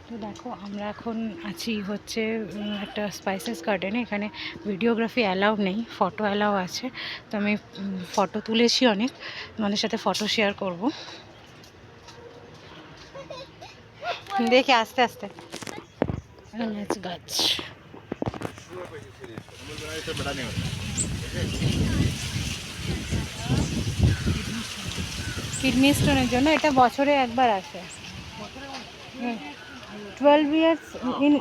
তো দেখো আমরা এখন আছি হচ্ছে একটা স্পাইসেস গার্ডেনে। এখানে ভিডিওগ্রাফি অ্যালাউ নেই, ফটো অ্যালাউ আছে। তো আমি ফটো তুলেছি অনেক, তোমাদের সাথে ফটো শেয়ার করব। দেখি আস্তে আস্তে গাছ। কিডনি স্টোনের জন্য এটা বছরে একবার আসে। 12 ইয়ার্স ইন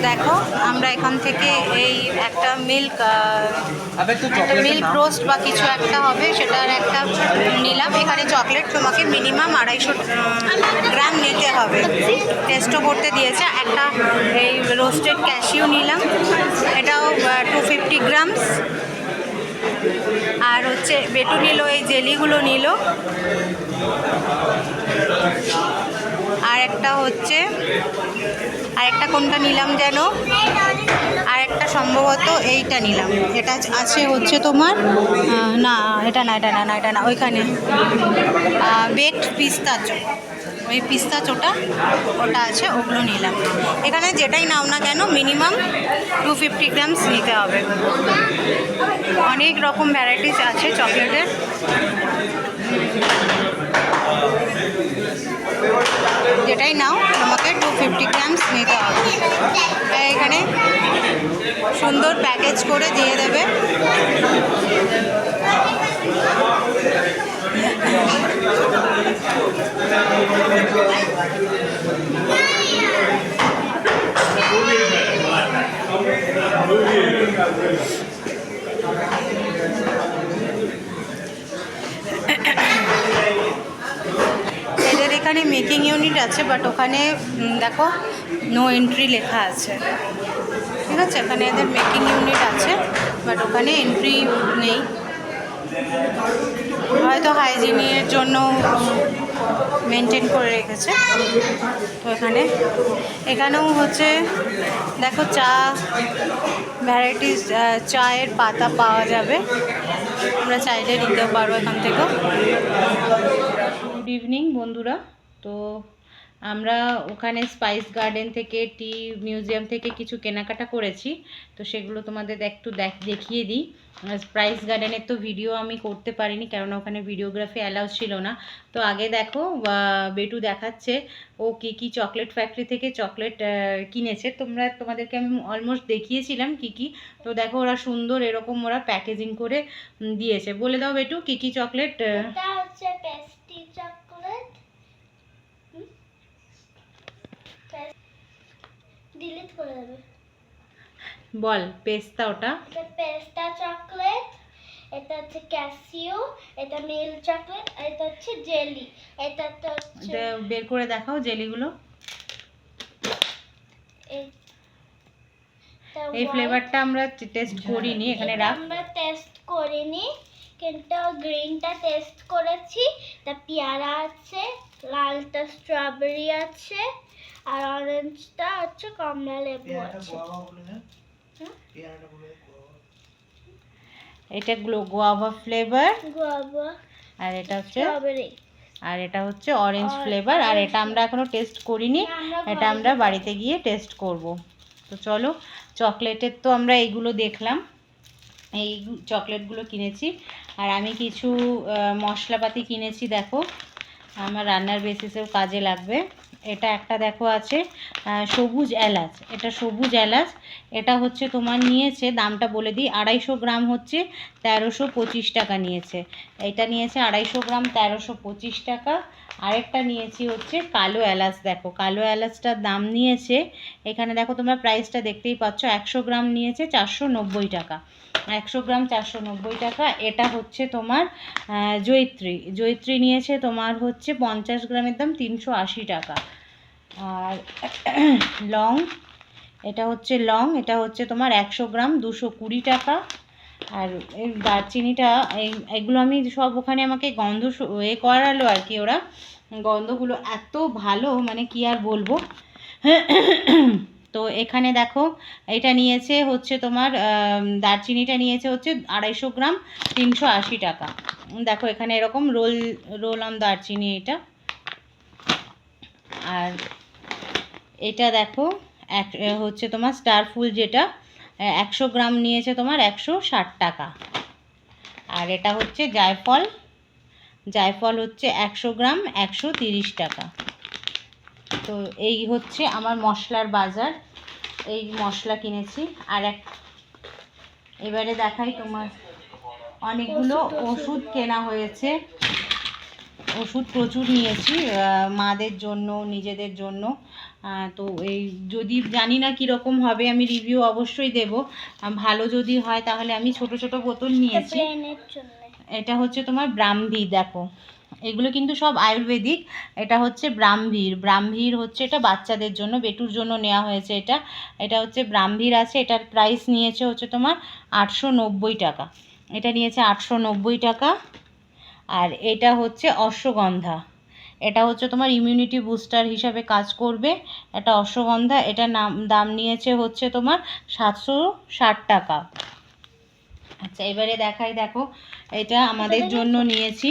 দেখো আমরা এখান থেকে এই একটা মিল্ক রোস্ট বা কিছু একটা হবে, সেটার একটা নিলাম। এখানে চকলেট তোমাকে মিনিমাম 250 গ্রাম নিতে হবে, টেস্টও করতে দিয়েছে। একটা এই রোস্টেড ক্যাশিউ নিলাম, এটাও 250 গ্রামস। আর হচ্ছে বেটু নিল, এই জেলিগুলো নিল। আর একটা হচ্ছে আরেকটা কোনটা নিলাম যেন, আর একটা সম্ভবত এইটা নিলাম। এটা আছে হচ্ছে তোমার না এটা না এটা না না এটা না ওইখানে বেকড পিস্তাচো, ওই পিস্তাচোটা ওটা আছে, ওগুলো নিলাম। এখানে যেটাই নাও না কেন মিনিমাম 250 গ্রামস নিতে হবে। অনেক রকম ভ্যারাইটিস আছে চকলেটের। যেটাই নাও তোমাকে 250 গ্রামস নিতে হবে। এখানে সুন্দর প্যাকেজ করে দিয়ে দেবে। এদের এখানে মেকিং ইউনিট আছে, বাট ওখানে দেখো নো এন্ট্রি লেখা আছে। ঠিক আছে, এখানে এদের মেকিং ইউনিট আছে, বাট ওখানে এন্ট্রি নেই, হয়তো হাইজিনের জন্য মেনটেন করে রেখেছে। তো এখানেও হচ্ছে দেখো চা ভ্যারাইটিস, চায়ের পাতা পাওয়া যাবে, আমরা চাইলে নিতেও পারবো এখান থেকেও। গুড ইভিনিং বন্ধুরা। তো আমরা ওখানে স্পাইস গার্ডেন থেকে, টি মিউজিয়াম থেকে কিছু কেনাকাটা করেছি, তো সেগুলো তোমাদের একটু দেখিয়ে দিই। স্পাইস গার্ডেনের তো ভিডিও আমি করতে পারিনি, কেননা ওখানে ভিডিওগ্রাফি অ্যালাউ ছিল না। তো আগে দেখো বেটু দেখাচ্ছে ও কি চকলেট ফ্যাক্টরি থেকে চকলেট কিনেছে। তোমাদেরকে আমি অলমোস্ট দেখিয়েছিলাম কি। তো দেখো ওরা সুন্দর এরকম ওরা প্যাকেজিং করে দিয়েছে। বলে দাও বেটু কি চকলেট। এটা হচ্ছে পেস্ট্রি চকলেট, ডিলিট করে দেবে। বল পেস্তা, ওটা এটা পেস্তা চকলেট, এটা হচ্ছে ক্যাসিও, এটা মিল্ক চকলেট, আর এটা হচ্ছে জেলি। এটা তো হচ্ছে বের করে দেখাও জেলিগুলো। এই ফ্লেভারটা আমরা টেস্ট করিনি, এখানে রাখ। আমরা টেস্ট করিনি, কিন্তু গ্রিনটা টেস্ট করেছি। তা পেয়ারা আছে, লালটা স্ট্রবেরি আছে, আর অরেঞ্জটা হচ্ছে কমলা লেবু আছে। এটা গোয়াভা ফ্লেভার, গুয়াভা, আর এটা হচ্ছে স্ট্রবেরি, আর এটা হচ্ছে অরেঞ্জ ফ্লেভার। আর এটা আমরা এখনো টেস্ট করিনি, এটা আমরা বাড়িতে গিয়ে টেস্ট করব। তো চলো, চকলেটের তো আমরা এইগুলো দেখলাম, এই চকলেটগুলো কিনেছি। আর আমি কিছু মশলাপাতি কিনেছি, দেখো আমার রান্নার বেসিসেও কাজে লাগবে। এটা একটা দেখো আছে সবুজ এলাচ, এটা সবুজ এলাচ। এটা হচ্ছে তোমার নিয়েছে, দামটা বলে দিই, 250 গ্রাম হচ্ছে 1325 টাকা নিয়েছে। এটা নিয়েছে 250 গ্রাম 1325 টাকা। আরেকটা নিয়েছি হচ্ছে কালো এলাচ, দেখো কালো এলাচটার দাম নিয়েছে, এখানে দেখো তোমরা প্রাইসটা দেখতেই পাচ্ছ, 100 গ্রাম নিয়েছে 490 টাকা। 100 গ্রাম 490 টাকা। এটা হচ্ছে তোমার জয়িত্রী নিয়েছে তোমার হচ্ছে 50 গ্রামের দাম 380 টাকা। আর লং, এটা হচ্ছে তোমার 100 গ্রাম 220 টাকা। আর এই দারচিনিটা, এগুলো আমি সব ওখানে আমাকে গন্ধ করালো আর কি, ওরা গন্ধগুলো এত ভালো, মানে কি আর বলবো। তো এখানে দেখো এটা নিয়েছে হচ্ছে তোমার দারচিনিটা নিয়েছে হচ্ছে 250 গ্রাম 380 টাকা। দেখো এখানে এরকম রোল অন দারচিনি এটা। আর এটা দেখো হচ্ছে তোমার স্টার ফুল, যেটা 100 গ্রাম নিয়েছে তোমার 160 টাকা। আর এটা হচ্ছে জায়ফল হচ্ছে 100 গ্রাম 130 টাকা। তো এই হচ্ছে আমার মশলার বাজার, এই মশলা কিনেছি। আর এবারে দেখাই তোমার অনেকগুলো ওষুধ কেনা হয়েছে, ওষুধ প্রচুর নিয়েছি মাদের জন্য, নিজেদের জন্য। তো এই যদি জানি না কীরকম হবে, আমি রিভিউ অবশ্যই দেব। ভালো যদি হয় তাহলে আমি ছোট ছোট বোতল নিয়েছি। এটা হচ্ছে তোমার ব্রাহ্মী, দেখো এগুলো কিন্তু সব আয়ুর্বেদিক। এটা হচ্ছে ব্রাহ্মীর হচ্ছে, এটা বাচ্চাদের জন্য, বেটুর জন্য নেওয়া হয়েছে। এটা হচ্ছে ব্রাহ্মীর আছে, এটার প্রাইস নিয়েছে হচ্ছে তোমার 890 টাকা। এটা নিয়েছে 890 টাকা। আর এটা হচ্ছে অশ্বগন্ধা, এটা হচ্ছে তোমার ইমিউনিটি বুস্টার হিসাবে কাজ করবে। এটা অশ্বগন্ধা, এটার দাম নিয়েছে হচ্ছে তোমার 760 টাকা। আচ্ছা এবারে দেখাই, দেখো এটা আমাদের জন্য নিয়েছি,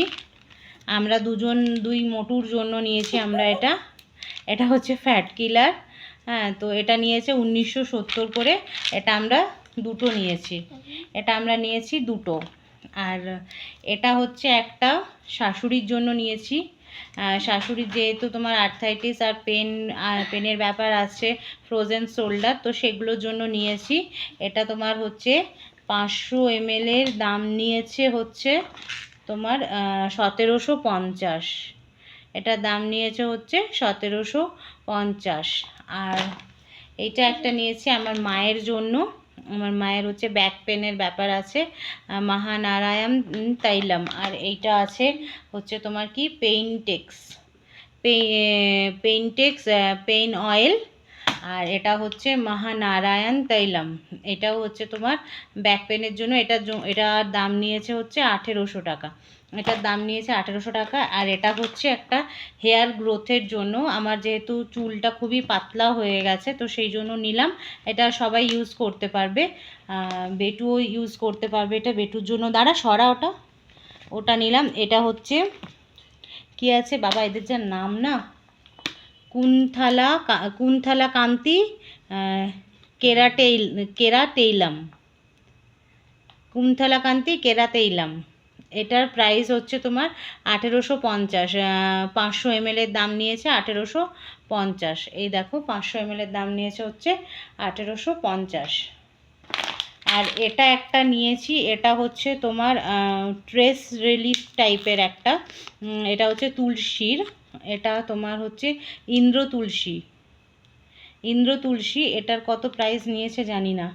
আমরা দুই মোটুর জন্য নিয়েছি আমরা। এটা হচ্ছে ফ্যাট কিলার, হ্যাঁ। তো এটা নিয়েছে 1970 করে, এটা আমরা দুটো নিয়েছি, দুটো। আর এটা হচ্ছে একটা শাশুড়ির জন্য নিয়েছি, শাশুড়ির যেহেতু তোমার আর্থাইটিস আর পেনের ব্যাপার আছে, ফ্রোজেন শোল্ডার, তো সেগুলোর জন্য নিয়েছি। এটা তোমার হচ্ছে 500 ml এর দাম নিয়েছে হচ্ছে তোমার 1750, এটার দাম নিয়েছে হচ্ছে 1750। আর এইটা একটা নিয়েছি আমার মায়ের জন্য, আমার মায়ের হচ্ছে ব্যাক পেনের ব্যাপার আছে, মহানারায়ণ তৈলম। আর এইটা আছে হচ্ছে তোমার কি পেইনটেক্স, পেইনটেক্স পেইন অয়েল। আর এটা হচ্ছে মহানারায়ণ তৈলম, এটাও হচ্ছে তোমার ব্যাক পেনের জন্য। এটার দাম নিয়েছে হচ্ছে 1800 টাকা। এটার দাম নিয়েছে 1800 টাকা। আর এটা হচ্ছে একটা হেয়ার গ্রোথের জন্য, আমার যেহেতু চুলটা খুবই পাতলা হয়ে গেছে তো সেই জন্য নিলাম। এটা সবাই ইউজ করতে পারবে, বেটুও ইউজ করতে পারবে, এটা বেটুর জন্য। দাঁড়া সরা ওটা নিলাম। এটা হচ্ছে কি আছে বাবা, এদের যার নাম না, কুন্থালা কান্তি কেরাটেইলাম, কুন্থালাকান্তি কেরাতেইলাম। এটার প্রাইস হচ্ছে তোমার 1850। 500 ml এর দাম নিয়েছে 1850। এই দেখো 500 ml এর দাম নিয়েছে হচ্ছে 1850। আর এটা একটা নিয়েছি, এটা হচ্ছে তোমার ট্রেস রিলিফ টাইপের একটা, এটা হচ্ছে তুলসীর, এটা তোমার হচ্ছে ইন্দ্র তুলসী। এটার কত প্রাইস নিয়েছে জানি না।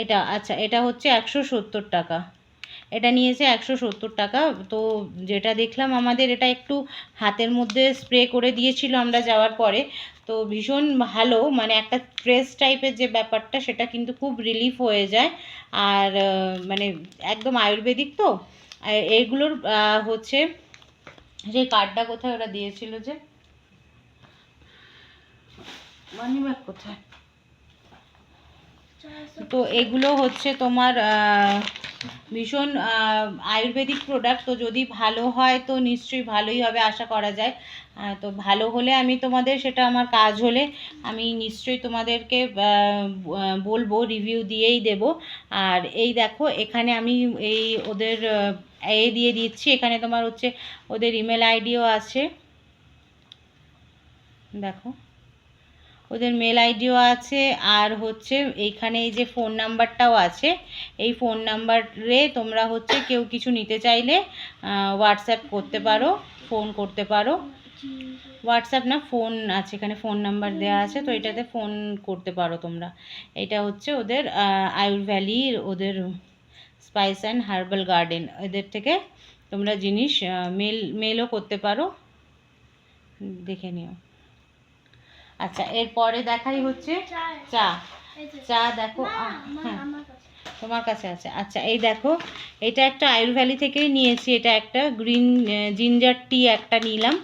এটা আচ্ছা, এটা হচ্ছে 170 টাকা। এটা নিয়েছে 170 টাকা। তো যেটা দেখলাম আমাদের এটা একটু হাতের মধ্যে স্প্রে করে দিয়েছিল আমরা যাওয়ার পরে, তো ভীষণ ভালো, মানে একটা স্ট্রেস টাইপের যে ব্যাপারটা সেটা কিন্তু খুব রিলিফ হয়ে যায়। আর মানে একদম আয়ুর্বেদিক তো। এইগুলোর হচ্ছে যে কার্ডটা কোথায় ওরা দিয়েছিল, যে মানি ব্যাগ কোথায়, তো এগুলো হচ্ছে তোমার ভীষণ আয়ুর্বেদিক প্রোডাক্ট। তো যদি ভালো হয় তো নিশ্চয়ই ভালোই হবে, আশা করা যায়। তো ভালো হলে আমি তোমাদের, সেটা আমার কাজ হলে আমি নিশ্চয়ই তোমাদেরকে বলবো, রিভিউ দিয়েই দেব। আর এই দেখো এখানে আমি এই ওদের দিয়ে দিচ্ছি, এখানে তোমার হচ্ছে ওদের ইমেল আইডিও আছে, দেখো ওদের মেল আইডিও আছে। আর হচ্ছে এইখানে এই যে ফোন নাম্বারটাও আছে, এই ফোন নাম্বারে তোমরা হচ্ছে কেউ কিছু নিতে চাইলে হোয়াটসঅ্যাপ করতে পারো, ফোন করতে পারো। হোয়াটসঅ্যাপ না, ফোন আছে এখানে, ফোন নাম্বার দেওয়া আছে, তো এটাতে ফোন করতে পারো তোমরা। এটা হচ্ছে ওদের আয়ুর ভ্যালির, ওদের স্পাইস অ্যান্ড হার্বাল গার্ডেন, এদের থেকে তোমরা জিনিস মেলও করতে পারো, দেখে নিও। আচ্ছা, এরপরে দেখাই হচ্ছে চা দেখো, হ্যাঁ তোমার কাছে আছে। আচ্ছা এই দেখো, এটা একটা আয়ুর ভ্যালি থেকেই নিয়েছি, এটা একটা গ্রিন জিঞ্জার টি একটা নিলাম,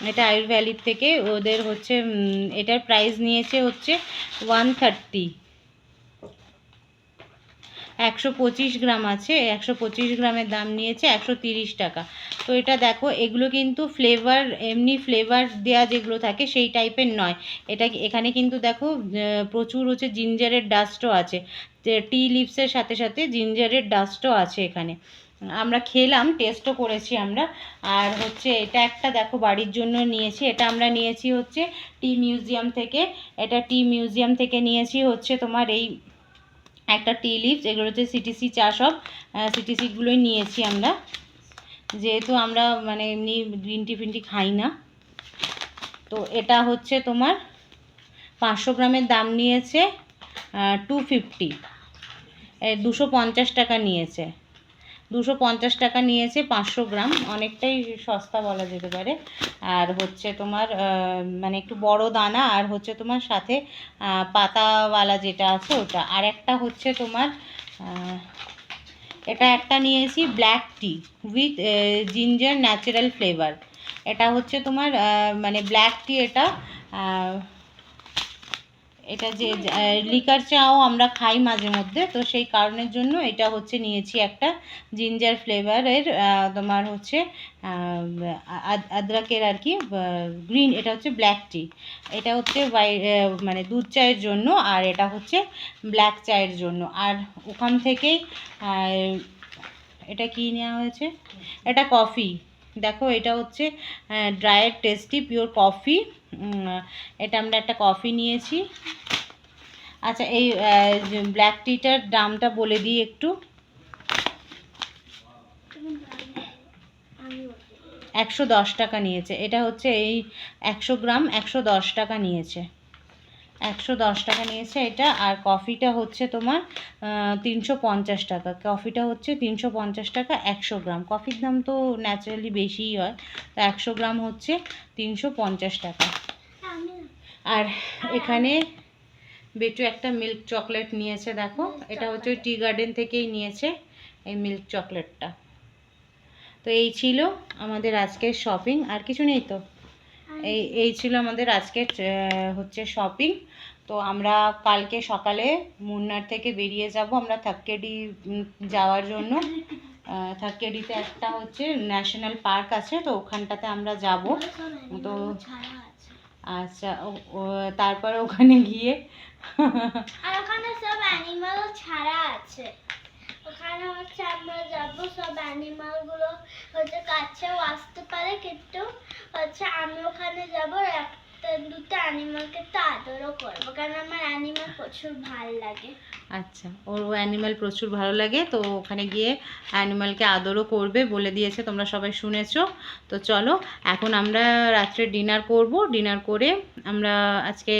এটা আয়ুর ভ্যালির থেকে। ওদের হচ্ছে এটার প্রাইস নিয়েছে হচ্ছে 130, 125 গ্রাম আছে, 125 গ্রামের দাম নিয়েছে 130 টাকা। তো এটা দেখো, এগুলো কিন্তু ফ্লেভার, এমনি ফ্লেভার দেওয়া যেগুলো থাকে সেই টাইপের নয়। এটা এখানে কিন্তু দেখো প্রচুর হচ্ছে জিঞ্জারের ডাস্টও আছে, টি লিভসের সাথে সাথে জিঞ্জারের ডাস্টও আছে এখানে। আমরা খেলাম, টেস্টও করেছি আমরা। আর হচ্ছে এটা একটা দেখো বাড়ির জন্য নিয়েছি, এটা আমরা নিয়েছি হচ্ছে টি মিউজিয়াম থেকে। এটা টি মিউজিয়াম থেকে নিয়েছি হচ্ছে তোমার এই একটা টি লিভস, এগুলো হচ্ছে সিটিসি চা, সব সিটিসিগুলোই নিয়েছি আমরা, যেহেতু আমরা মানে এমনি গ্রিন টি ফিনটি খাই না। তো এটা হচ্ছে তোমার 500 গ্রামের দাম নিয়েছে 250, 250 টাকা নিয়েছে, 250 টাকা নিয়েছে 500 গ্রাম, অনেকটাই সস্তা বলা যেতে পারে। আর হচ্ছে তোমার মানে একটু বড় দানা, আর হচ্ছে তোমার সাথে পাতাওয়ালা যেটা আছে ওটা। আর একটা হচ্ছে তোমার এটা একটা নিয়েছি black T with ginger natural flavour. এটা হচ্ছে তোমার মানে ব্ল্যাক টি, এটা যে লিকার চাও আমরা খাই মাঝে মধ্যে, তো সেই কারণের জন্য এটা হচ্ছে নিয়েছি একটা জিঞ্জার ফ্লেভারের, তোমার হচ্ছে আদরকের আর কি, গ্রিন। এটা হচ্ছে ব্ল্যাক টি, এটা হচ্ছে মানে দুধ চায়ের জন্য, আর এটা হচ্ছে ব্ল্যাক চায়ের জন্য। আর ওখান থেকেই এটা কি নেওয়া হয়েছে, এটা কফি। দেখো এটা হচ্ছে ড্রায়েড টেস্টি পিওর কফি, এটা আমরা একটা কফি নিয়েছি। আচ্ছা এই ব্ল্যাক টিটার দামটা বলে দিই একটু, 110 টাকা নিয়েছে। এটা হচ্ছে এই 100 গ্রাম 110 টাকা নিয়েছে, 110 টাকা নিয়েছে এটা। আর কফিটা হচ্ছে তোমার 350 টাকা। কফিটা হচ্ছে 350 টাকা 100 গ্রাম। কফির দাম তো ন্যাচারালি বেশিই হয়, তো 100 গ্রাম হচ্ছে 350 টাকা। আর এখানে বেটু একটা মিল্ক চকলেট নিয়েছে, দেখো এটা হচ্ছে ওই টি গার্ডেন থেকেই নিয়েছে এই মিল্ক চকলেটটা। তো এই ছিল আমাদের আজকের শপিং, আর কিছু নেই তো। এই ছিল আমাদের আজকের হচ্ছে শপিং। তো আমরা কালকে সকালে মুন্নার থেকে বেরিয়ে যাব আমরা থাক্কেডি যাওয়ার জন্য। থাক্কেডিতে একটা হচ্ছে ন্যাশনাল পার্ক আছে, তো ওখানটাতে আমরা যাব। তো আচ্ছা, তারপরে ওখানে গিয়ে আর ওখানে সব অ্যানিমালও ছাড়া আছে। ওখানে হচ্ছে আমরা যাবো, সব অ্যানিমাল গুলো হচ্ছে কাছেও আসতে পারে, কিন্তু হচ্ছে আমি ওখানে যাবো একটা দুটো অ্যানিমালকে তো আদরও করবো, কারণ আমার অ্যানিমাল প্রচুর ভালো লাগে। আচ্ছা, ওর অ্যানিমাল প্রচুর ভালো লাগে, তো ওখানে গিয়ে অ্যানিমালকে আদরও করবে বলে দিয়েছে, তোমরা সবাই শুনেছো। তো চলো এখন আমরা রাত্রে ডিনার করব। ডিনার করে আমরা আজকে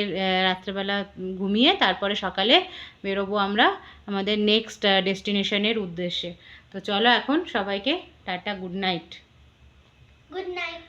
রাত্রেবেলা ঘুমিয়ে তারপরে সকালে বেরোবো আমরা আমাদের নেক্সট ডেস্টিনেশনের উদ্দেশ্যে। তো চলো এখন সবাইকে tata, good night. Good night.